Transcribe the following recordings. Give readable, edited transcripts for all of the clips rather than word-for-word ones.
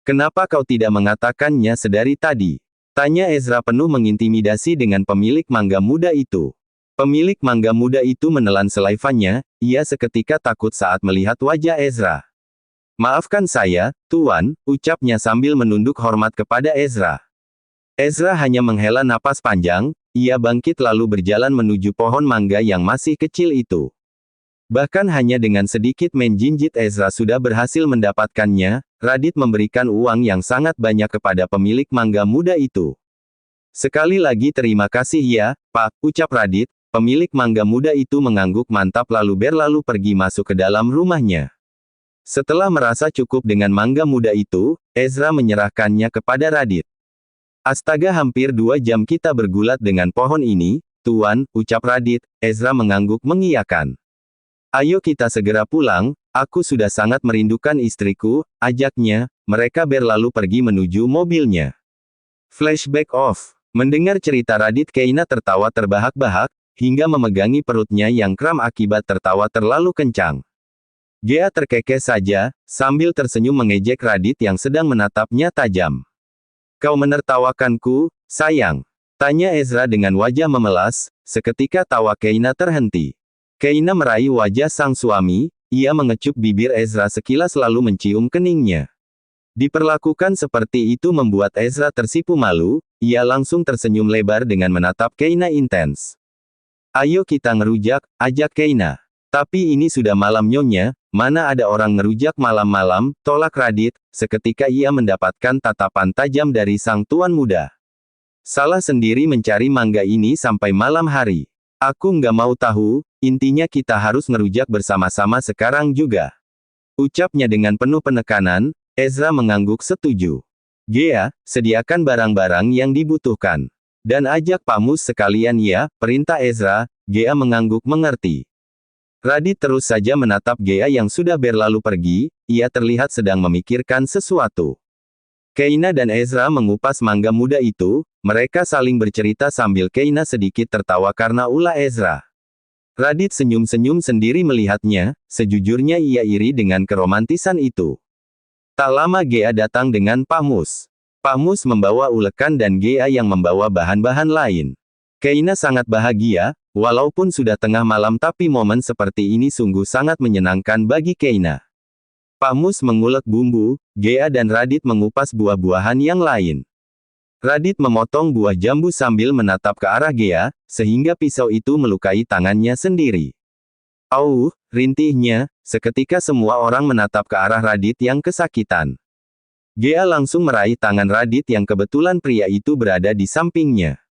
Kenapa kau tidak mengatakannya sedari tadi? Tanya Ezra penuh mengintimidasi dengan pemilik mangga muda itu. Pemilik mangga muda itu menelan selaivannya, ia seketika takut saat melihat wajah Ezra. Maafkan saya, Tuan, ucapnya sambil menunduk hormat kepada Ezra. Ezra hanya menghela napas panjang, ia bangkit lalu berjalan menuju pohon mangga yang masih kecil itu. Bahkan hanya dengan sedikit menjinjit Ezra sudah berhasil mendapatkannya. Radit memberikan uang yang sangat banyak kepada pemilik mangga muda itu. Sekali lagi terima kasih ya, Pak, ucap Radit. Pemilik mangga muda itu mengangguk mantap lalu berlalu pergi masuk ke dalam rumahnya. Setelah merasa cukup dengan mangga muda itu, Ezra menyerahkannya kepada Radit. Astaga, hampir 2 jam kita bergulat dengan pohon ini, Tuan, ucap Radit. Ezra mengangguk mengiyakan. Ayo kita segera pulang, aku sudah sangat merindukan istriku, ajaknya. Mereka berlalu pergi menuju mobilnya. Flashback off. Mendengar cerita Radit, Keina tertawa terbahak-bahak, hingga memegangi perutnya yang kram akibat tertawa terlalu kencang. Gea terkekeh saja, sambil tersenyum mengejek Radit yang sedang menatapnya tajam. Kau menertawakanku, sayang? Tanya Ezra dengan wajah memelas, seketika tawa Keina terhenti. Keina meraih wajah sang suami, ia mengecup bibir Ezra sekilas lalu mencium keningnya. Diperlakukan seperti itu membuat Ezra tersipu malu, ia langsung tersenyum lebar dengan menatap Keina intens. Ayo kita ngerujak, ajak Keina. Tapi ini sudah malam nyonya, mana ada orang ngerujak malam-malam, tolak Radit, seketika ia mendapatkan tatapan tajam dari sang tuan muda. Salah sendiri mencari mangga ini sampai malam hari. Aku nggak mau tahu, intinya kita harus ngerujak bersama-sama sekarang juga. Ucapnya dengan penuh penekanan, Ezra mengangguk setuju. Gea, sediakan barang-barang yang dibutuhkan. Dan ajak Pak Mus sekalian ya, perintah Ezra. Gea mengangguk mengerti. Radit terus saja menatap Gea yang sudah berlalu pergi, ia terlihat sedang memikirkan sesuatu. Keina dan Ezra mengupas mangga muda itu, mereka saling bercerita sambil Keina sedikit tertawa karena ulah Ezra. Radit senyum-senyum sendiri melihatnya, sejujurnya ia iri dengan keromantisan itu. Tak lama Gea datang dengan Pak Mus. Pak Mus membawa ulekan dan Gea yang membawa bahan-bahan lain. Keina sangat bahagia, walaupun sudah tengah malam tapi momen seperti ini sungguh sangat menyenangkan bagi Keina. Pak Mus mengulek bumbu, Gea dan Radit mengupas buah-buahan yang lain. Radit memotong buah jambu sambil menatap ke arah Gea, sehingga pisau itu melukai tangannya sendiri. Rintihnya, seketika semua orang menatap ke arah Radit yang kesakitan. Gea langsung meraih tangan Radit yang kebetulan pria itu berada di sampingnya.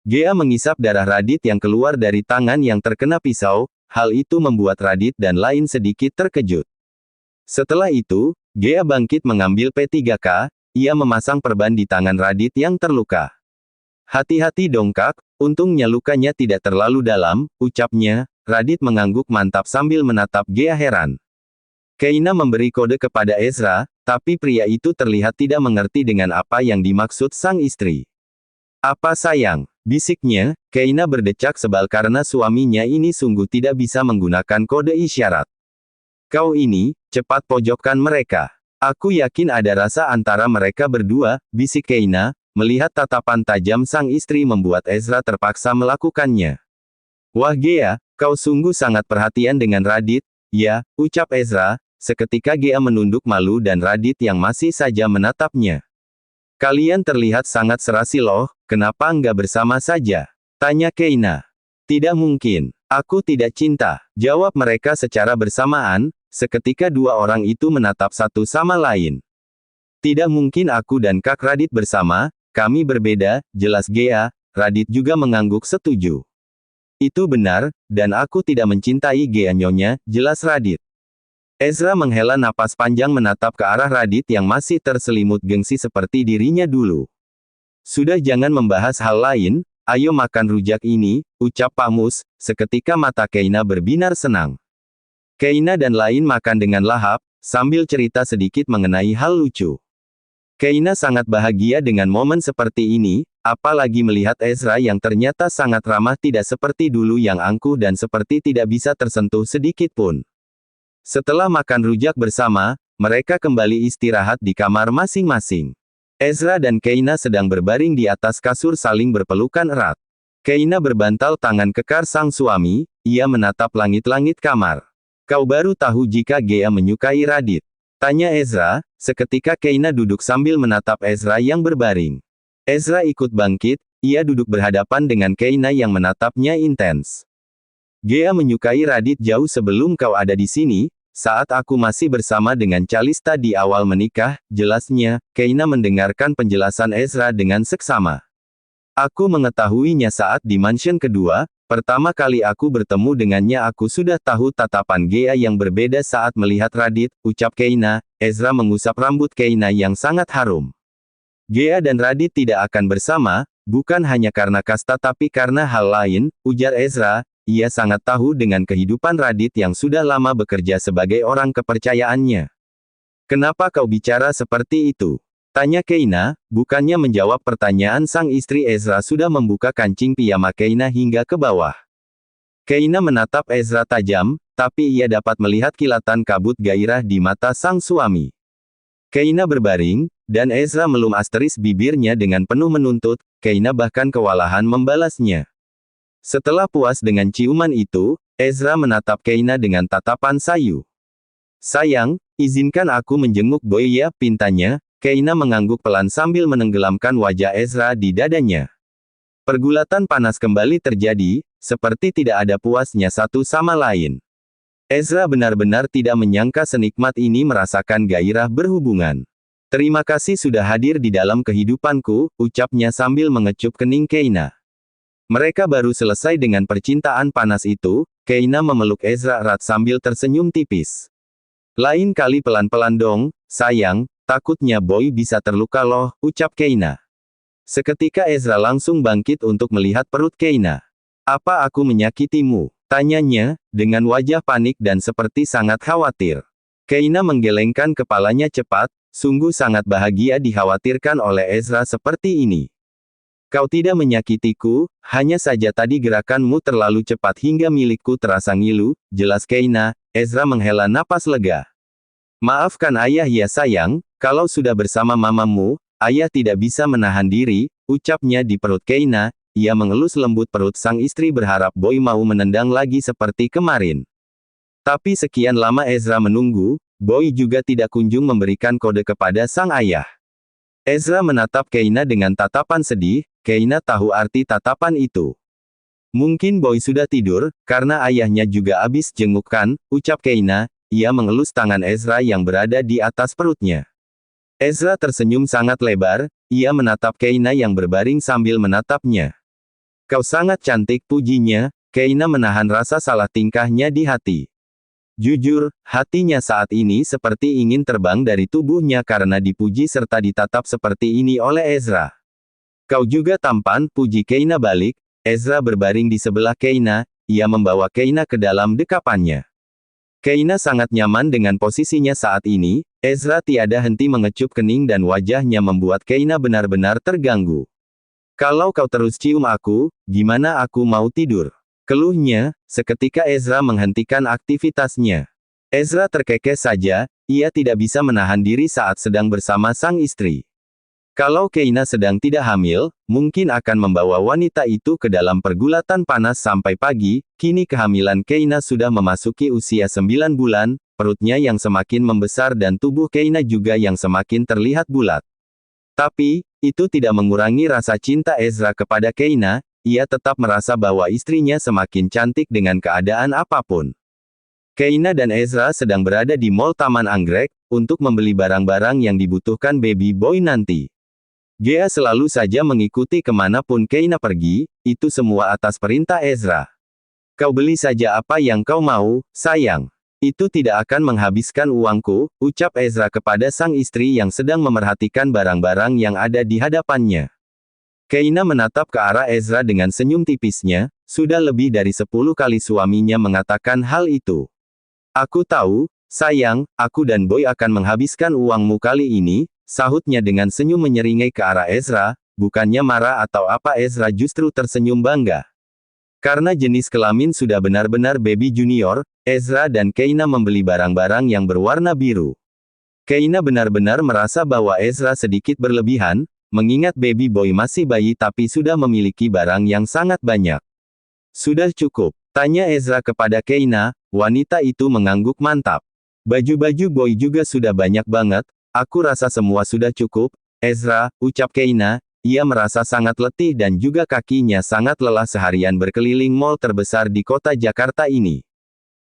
Gea mengisap darah Radit yang keluar dari tangan yang terkena pisau, hal itu membuat Radit dan lain sedikit terkejut. Setelah itu, Gea bangkit mengambil P3K, ia memasang perban di tangan Radit yang terluka. Hati-hati dong Kak, untungnya lukanya tidak terlalu dalam, ucapnya. Radit mengangguk mantap sambil menatap Gea heran. Keina memberi kode kepada Ezra, tapi pria itu terlihat tidak mengerti dengan apa yang dimaksud sang istri. Apa sayang? Bisiknya, Keina berdecak sebal karena suaminya ini sungguh tidak bisa menggunakan kode isyarat. Kau ini, cepat pojokkan mereka. Aku yakin ada rasa antara mereka berdua, bisik Keina, melihat tatapan tajam sang istri membuat Ezra terpaksa melakukannya. Wah Gea, kau sungguh sangat perhatian dengan Radit, ya, ucap Ezra, seketika Gea menunduk malu dan Radit yang masih saja menatapnya. Kalian terlihat sangat serasi loh, kenapa enggak bersama saja? Tanya Keina. Tidak mungkin. Aku tidak cinta, jawab mereka secara bersamaan, seketika dua orang itu menatap satu sama lain. Tidak mungkin aku dan Kak Radit bersama, kami berbeda, jelas Gea. Radit juga mengangguk setuju. Itu benar, dan aku tidak mencintai Gea nyonya, jelas Radit. Ezra menghela napas panjang menatap ke arah Radit yang masih terselimut gengsi seperti dirinya dulu. Sudah jangan membahas hal lain, ayo makan rujak ini, ucap Pak Mus, seketika mata Keina berbinar senang. Keina dan lain makan dengan lahap, sambil cerita sedikit mengenai hal lucu. Keina sangat bahagia dengan momen seperti ini, apalagi melihat Ezra yang ternyata sangat ramah tidak seperti dulu yang angkuh dan seperti tidak bisa tersentuh sedikit pun. Setelah makan rujak bersama, mereka kembali istirahat di kamar masing-masing. Ezra dan Keina sedang berbaring di atas kasur saling berpelukan erat. Keina berbantal tangan kekar sang suami, ia menatap langit-langit kamar. Kau baru tahu jika Gea menyukai Radit? Tanya Ezra, seketika Keina duduk sambil menatap Ezra yang berbaring. Ezra ikut bangkit, ia duduk berhadapan dengan Keina yang menatapnya intens. Gea menyukai Radit jauh sebelum kau ada di sini, saat aku masih bersama dengan Calista di awal menikah, jelasnya. Keina mendengarkan penjelasan Ezra dengan seksama. Aku mengetahuinya saat di mansion kedua, pertama kali aku bertemu dengannya aku sudah tahu tatapan Gea yang berbeda saat melihat Radit, ucap Keina. Ezra mengusap rambut Keina yang sangat harum. Gea dan Radit tidak akan bersama, bukan hanya karena kasta tapi karena hal lain, ujar Ezra. Ia sangat tahu dengan kehidupan Radit yang sudah lama bekerja sebagai orang kepercayaannya. Kenapa kau bicara seperti itu? Tanya Keina, bukannya menjawab pertanyaan sang istri. Ezra sudah membuka kancing piyama Keina hingga ke bawah. Keina menatap Ezra tajam, tapi ia dapat melihat kilatan kabut gairah di mata sang suami. Keina berbaring, dan Ezra melum asteris bibirnya dengan penuh menuntut. Keina bahkan kewalahan membalasnya. Setelah puas dengan ciuman itu, Ezra menatap Keina dengan tatapan sayu. Sayang, izinkan aku menjenguk Boy ya, pintanya. Keina mengangguk pelan sambil menenggelamkan wajah Ezra di dadanya. Pergulatan panas kembali terjadi, seperti tidak ada puasnya satu sama lain. Ezra benar-benar tidak menyangka senikmat ini merasakan gairah berhubungan. Terima kasih sudah hadir di dalam kehidupanku, ucapnya sambil mengecup kening Keina. Mereka baru selesai dengan percintaan panas itu. Keina memeluk Ezra erat sambil tersenyum tipis. Lain kali pelan-pelan dong, sayang, takutnya Boy bisa terluka loh, ucap Keina. Seketika Ezra langsung bangkit untuk melihat perut Keina. Apa aku menyakitimu? Tanyanya, dengan wajah panik dan seperti sangat khawatir. Keina menggelengkan kepalanya cepat, sungguh sangat bahagia dikhawatirkan oleh Ezra seperti ini. Kau tidak menyakitiku, hanya saja tadi gerakanmu terlalu cepat hingga milikku terasa ngilu, jelas Keina. Ezra menghela napas lega. Maafkan ayah ya sayang, kalau sudah bersama mamamu, ayah tidak bisa menahan diri, ucapnya di perut Keina. Ia mengelus lembut perut sang istri berharap Boy mau menendang lagi seperti kemarin. Tapi sekian lama Ezra menunggu, Boy juga tidak kunjung memberikan kode kepada sang ayah. Ezra menatap Keina dengan tatapan sedih. Keina tahu arti tatapan itu. Mungkin Boy sudah tidur, karena ayahnya juga habis jengukkan, ucap Keina. Ia mengelus tangan Ezra yang berada di atas perutnya. Ezra tersenyum sangat lebar, ia menatap Keina yang berbaring sambil menatapnya. Kau sangat cantik, pujinya. Keina menahan rasa salah tingkahnya di hati. Jujur, hatinya saat ini seperti ingin terbang dari tubuhnya karena dipuji serta ditatap seperti ini oleh Ezra. Kau juga tampan, puji Keina balik. Ezra berbaring di sebelah Keina, ia membawa Keina ke dalam dekapannya. Keina sangat nyaman dengan posisinya saat ini. Ezra tiada henti mengecup kening dan wajahnya membuat Keina benar-benar terganggu. Kalau kau terus cium aku, gimana aku mau tidur? Keluhnya. Seketika Ezra menghentikan aktivitasnya. Ezra terkekeh saja, ia tidak bisa menahan diri saat sedang bersama sang istri. Kalau Keina sedang tidak hamil, mungkin akan membawa wanita itu ke dalam pergulatan panas sampai pagi. Kini kehamilan Keina sudah memasuki usia 9 bulan, perutnya yang semakin membesar dan tubuh Keina juga yang semakin terlihat bulat. Tapi, itu tidak mengurangi rasa cinta Ezra kepada Keina. Ia tetap merasa bahwa istrinya semakin cantik dengan keadaan apapun. Keina dan Ezra sedang berada di Mall Taman Anggrek, untuk membeli barang-barang yang dibutuhkan baby boy nanti. Gea selalu saja mengikuti kemanapun Keina pergi, itu semua atas perintah Ezra. Kau beli saja apa yang kau mau, sayang. Itu tidak akan menghabiskan uangku, ucap Ezra kepada sang istri yang sedang memerhatikan barang-barang yang ada di hadapannya. Keina menatap ke arah Ezra dengan senyum tipisnya, sudah lebih dari 10 kali suaminya mengatakan hal itu. Aku tahu, sayang, aku dan Boy akan menghabiskan uangmu kali ini, sahutnya dengan senyum menyeringai ke arah Ezra, bukannya marah atau apa. Ezra justru tersenyum bangga. Karena jenis kelamin sudah benar-benar baby junior, Ezra dan Keina membeli barang-barang yang berwarna biru. Keina benar-benar merasa bahwa Ezra sedikit berlebihan, mengingat baby boy masih bayi tapi sudah memiliki barang yang sangat banyak. Sudah cukup, tanya Ezra kepada Keina. Wanita itu mengangguk mantap. Baju-baju boy juga sudah banyak banget, aku rasa semua sudah cukup, Ezra, ucap Keina. Ia merasa sangat letih dan juga kakinya sangat lelah seharian berkeliling mall terbesar di kota Jakarta ini.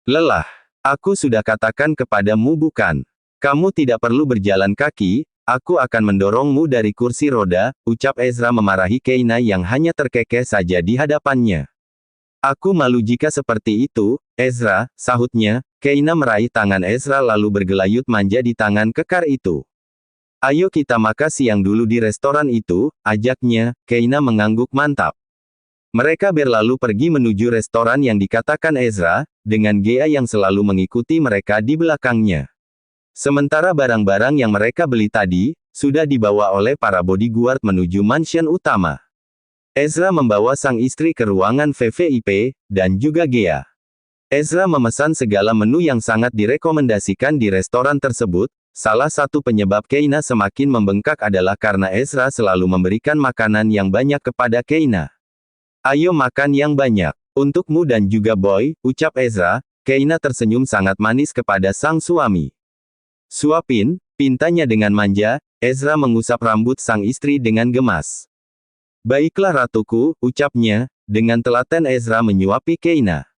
Lelah. Aku sudah katakan kepadamu bukan. Kamu tidak perlu berjalan kaki, aku akan mendorongmu dari kursi roda, ucap Ezra memarahi Keina yang hanya terkekeh saja di hadapannya. Aku malu jika seperti itu, Ezra, sahutnya. Keina meraih tangan Ezra lalu bergelayut manja di tangan kekar itu. Ayo kita makan siang dulu di restoran itu, ajaknya. Keina mengangguk mantap. Mereka berlalu pergi menuju restoran yang dikatakan Ezra, dengan Gea yang selalu mengikuti mereka di belakangnya. Sementara barang-barang yang mereka beli tadi, sudah dibawa oleh para bodyguard menuju mansion utama. Ezra membawa sang istri ke ruangan VVIP, dan juga Gea. Ezra memesan segala menu yang sangat direkomendasikan di restoran tersebut. Salah satu penyebab Keina semakin membengkak adalah karena Ezra selalu memberikan makanan yang banyak kepada Keina. Ayo makan yang banyak. Untukmu dan juga boy, ucap Ezra. Keina tersenyum sangat manis kepada sang suami. Suapin, pintanya dengan manja. Ezra mengusap rambut sang istri dengan gemas. Baiklah ratuku, ucapnya. Dengan telaten Ezra menyuapi Keina.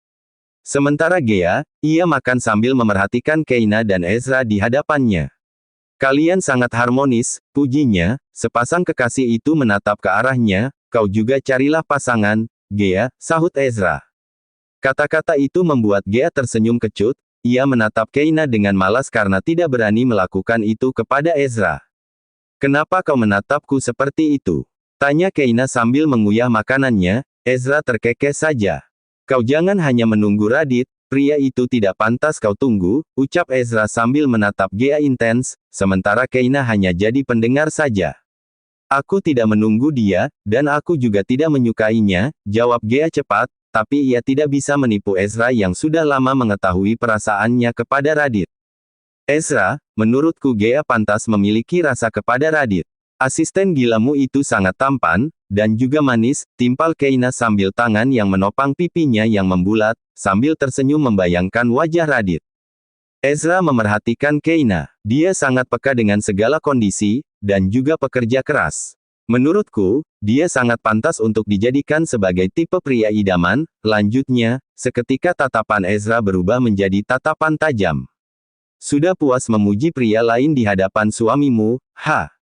Sementara Gea, ia makan sambil memerhatikan Keina dan Ezra di hadapannya. Kalian sangat harmonis, pujinya. Sepasang kekasih itu menatap ke arahnya. Kau juga carilah pasangan, Gea, sahut Ezra. Kata-kata itu membuat Gea tersenyum kecut. Ia menatap Keina dengan malas karena tidak berani melakukan itu kepada Ezra. Kenapa kau menatapku seperti itu? Tanya Keina sambil mengunyah makanannya. Ezra terkekeh saja. Kau jangan hanya menunggu Radit, pria itu tidak pantas kau tunggu, ucap Ezra sambil menatap Gea intens, sementara Keina hanya jadi pendengar saja. Aku tidak menunggu dia, dan aku juga tidak menyukainya, jawab Gea cepat, tapi ia tidak bisa menipu Ezra yang sudah lama mengetahui perasaannya kepada Radit. Ezra, menurutku Gea pantas memiliki rasa kepada Radit. Asisten gilamu itu sangat tampan, dan juga manis, timpal Keina sambil tangan yang menopang pipinya yang membulat, sambil tersenyum membayangkan wajah Radit. Ezra memerhatikan Keina. Dia sangat peka dengan segala kondisi, dan juga pekerja keras. Menurutku, dia sangat pantas untuk dijadikan sebagai tipe pria idaman. Lanjutnya, seketika tatapan Ezra berubah menjadi tatapan tajam. Sudah puas memuji pria lain di hadapan suamimu,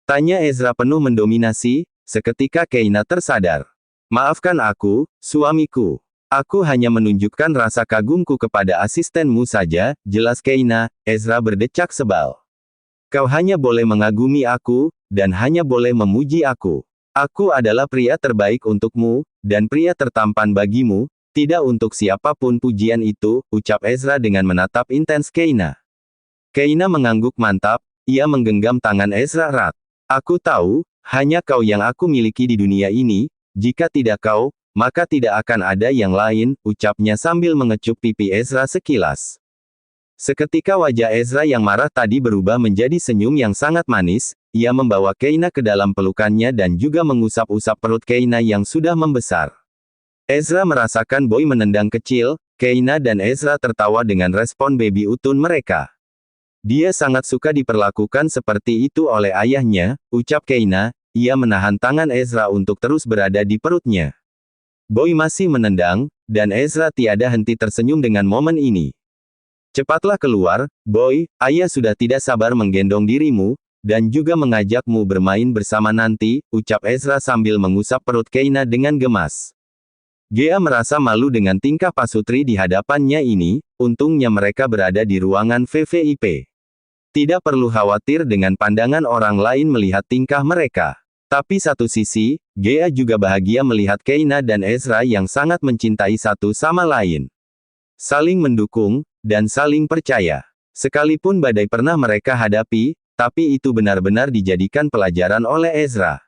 tanya Ezra penuh mendominasi. Seketika Keina tersadar. Maafkan aku, suamiku. Aku hanya menunjukkan rasa kagumku kepada asistenmu saja, jelas Keina. Ezra berdecak sebal. Kau hanya boleh mengagumi aku, dan hanya boleh memuji aku. Aku adalah pria terbaik untukmu, dan pria tertampan bagimu, tidak untuk siapapun pujian itu, ucap Ezra dengan menatap intens Keina. Keina mengangguk mantap, ia menggenggam tangan Ezra erat. Aku tahu, hanya kau yang aku miliki di dunia ini, jika tidak kau, maka tidak akan ada yang lain, ucapnya sambil mengecup pipi Ezra sekilas. Seketika wajah Ezra yang marah tadi berubah menjadi senyum yang sangat manis, ia membawa Keina ke dalam pelukannya dan juga mengusap-usap perut Keina yang sudah membesar. Ezra merasakan boy menendang kecil, Keina dan Ezra tertawa dengan respon baby utun mereka. Dia sangat suka diperlakukan seperti itu oleh ayahnya, ucap Keina. Ia menahan tangan Ezra untuk terus berada di perutnya. Boy masih menendang, dan Ezra tiada henti tersenyum dengan momen ini. Cepatlah keluar, Boy, ayah sudah tidak sabar menggendong dirimu, dan juga mengajakmu bermain bersama nanti, ucap Ezra sambil mengusap perut Keina dengan gemas. Gea merasa malu dengan tingkah pasutri di hadapannya ini, untungnya mereka berada di ruangan VVIP. Tidak perlu khawatir dengan pandangan orang lain melihat tingkah mereka. Tapi satu sisi, Gea juga bahagia melihat Keina dan Ezra yang sangat mencintai satu sama lain. Saling mendukung, dan saling percaya. Sekalipun badai pernah mereka hadapi, tapi itu benar-benar dijadikan pelajaran oleh Ezra.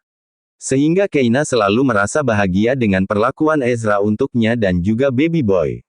Sehingga Keina selalu merasa bahagia dengan perlakuan Ezra untuknya dan juga baby boy.